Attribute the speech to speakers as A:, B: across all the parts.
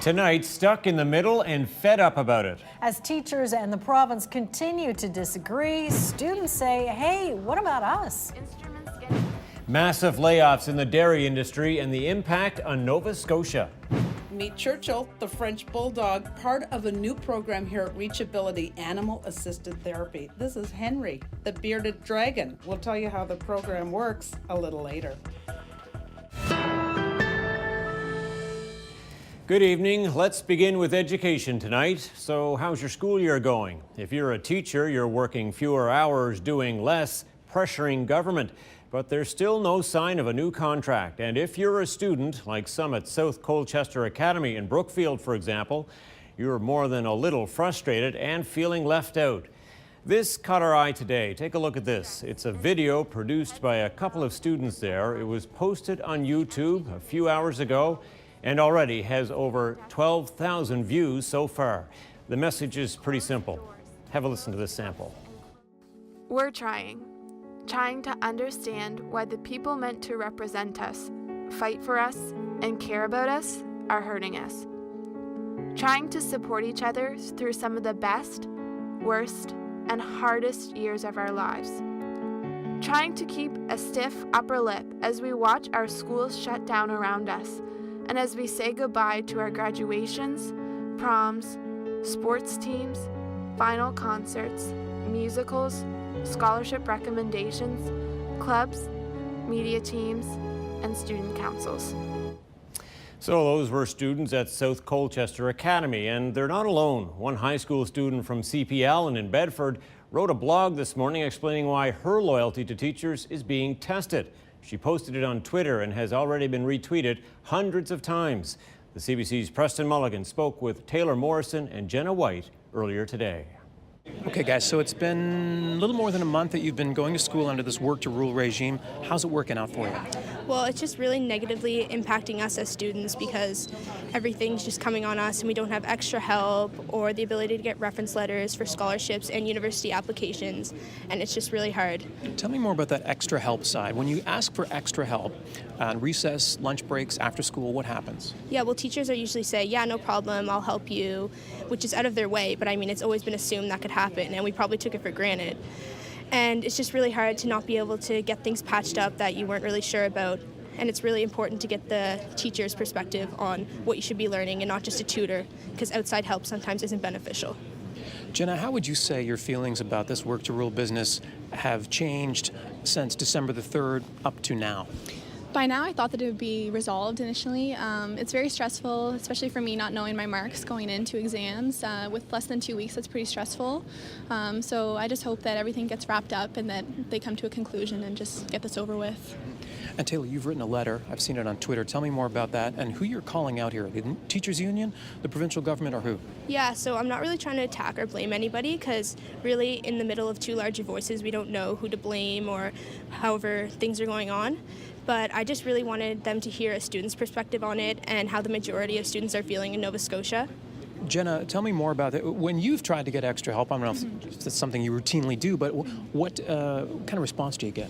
A: Tonight, stuck in the middle and fed up about it.
B: As teachers and the province continue to disagree, students say, hey, what about us?
A: Massive layoffs in the dairy industry and the impact on Nova Scotia.
C: Meet Churchill, the French bulldog, part of a new program here at Reachability Animal Assisted Therapy. This is Henry, the bearded dragon. We'll tell you how the program works a little later.
A: Good evening. Let's begin with education tonight. So how's your school year going? If you're a teacher, you're working fewer hours, doing less, pressuring government. But there's still no sign of a new contract. And if you're a student, like some at South Colchester Academy in Brookfield, for example, you're more than a little frustrated and feeling left out. This caught our eye today. Take a look at this. It's a video produced by a couple of students there. It was posted on YouTube a few hours ago and already has over 12,000 views so far. The message is pretty simple. Have a listen to this sample.
D: We're trying to understand why the people meant to represent us, fight for us, and care about us are hurting us. Trying to support each other through some of the best, worst, and hardest years of our lives. Trying to keep a stiff upper lip as we watch our schools shut down around us, and as we say goodbye to our graduations, proms, sports teams, final concerts, musicals, scholarship recommendations, clubs, media teams, and student councils.
A: So those were students at South Colchester Academy, and they're not alone. One high school student from CP Allen in Bedford wrote a blog this morning explaining why her loyalty to teachers is being tested. She posted it on Twitter and has already been retweeted hundreds of times. The CBC's Preston Mulligan spoke with Taylor Morrison and Jenna White earlier today.
E: Okay, guys, so it's been a little more than a month that you've been going to school under this work to rule regime. How's it working out for you?
F: Well, it's just really negatively impacting us as students because everything's just coming on us and we don't have extra help or the ability to get reference letters for scholarships and university applications, and it's just really hard.
E: Tell me more about that extra help side. When you ask for extra help on recess, lunch breaks, after school, what happens?
F: Yeah, well, teachers are usually say, yeah, no problem, I'll help you, which is out of their way, but I mean, it's always been assumed that could happen, and we probably took it for granted. And it's just really hard to not be able to get things patched up that you weren't really sure about. And it's really important to get the teacher's perspective on what you should be learning and not just a tutor, because outside help sometimes isn't beneficial.
E: Jenna, how would you say your feelings about this work to rule business have changed since December the 3rd up to now?
G: By now, I thought that it would be resolved initially. It's very stressful, especially for me not knowing my marks going into exams. With less than 2 weeks, that's pretty stressful. So I just hope that everything gets wrapped up and that they come to a conclusion and just get this over with.
E: And Taylor, you've written a letter. I've seen it on Twitter. Tell me more about that and who you're calling out here. The teachers union, the provincial government, or who?
F: Yeah, so I'm not really trying to attack or blame anybody because really in the middle of two larger voices, we don't know who to blame or however things are going on. But I just really wanted them to hear a student's perspective on it and how the majority of students are feeling in Nova Scotia.
E: Jenna, tell me more about it. When you've tried to get extra help, I don't know if that's something you routinely do, but what kind of response do you get?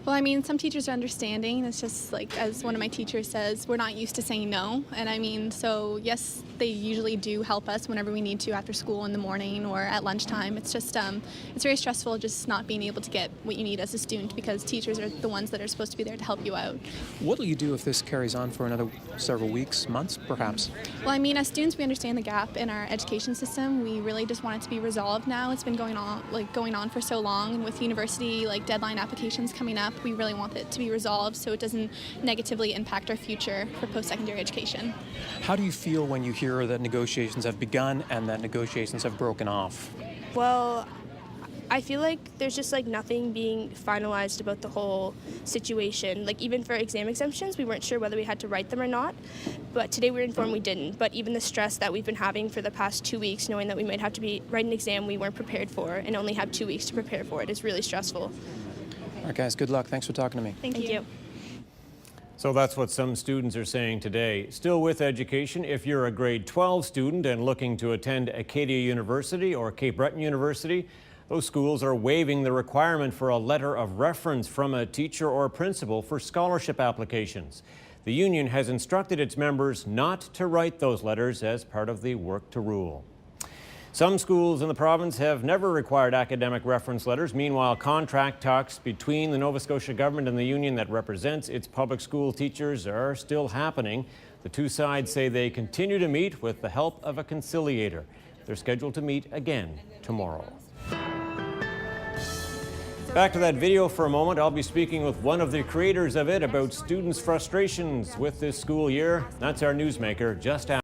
G: Well, I mean, some teachers are understanding. It's just like, as one of my teachers says, we're not used to saying no. And I mean, so yes, they usually do help us whenever we need to after school in the morning or at lunchtime. It's just, it's very stressful just not being able to get what you need as a student because teachers are the ones that are supposed to be there to help you out.
E: What will you do if this carries on for another several weeks, months, perhaps?
G: Well, I mean, as students, we understand the gap in our education system. We really just want it to be resolved now. It's been going on for so long, and with university deadline applications coming up, we really want it to be resolved so it doesn't negatively impact our future for post-secondary education.
E: How do you feel when you hear that negotiations have begun and that negotiations have broken off?
F: Well, I feel like there's just nothing being finalized about the whole situation. Even for exam exemptions, we weren't sure whether we had to write them or not, but today we were informed we didn't. But even the stress that we've been having for the past 2 weeks, knowing that we might have to write an exam we weren't prepared for and only have 2 weeks to prepare for it is really stressful.
E: All right, guys, good luck. Thanks for talking to me.
F: Thank you.
A: So that's what some students are saying today. Still with education, if you're a grade 12 student and looking to attend Acadia University or Cape Breton University, those schools are waiving the requirement for a letter of reference from a teacher or principal for scholarship applications. The union has instructed its members not to write those letters as part of the work to rule. Some schools in the province have never required academic reference letters. Meanwhile, contract talks between the Nova Scotia government and the union that represents its public school teachers are still happening. The two sides say they continue to meet with the help of a conciliator. They're scheduled to meet again tomorrow. Back to that video for a moment. I'll be speaking with one of the creators of it about students' frustrations with this school year. That's our newsmaker just after.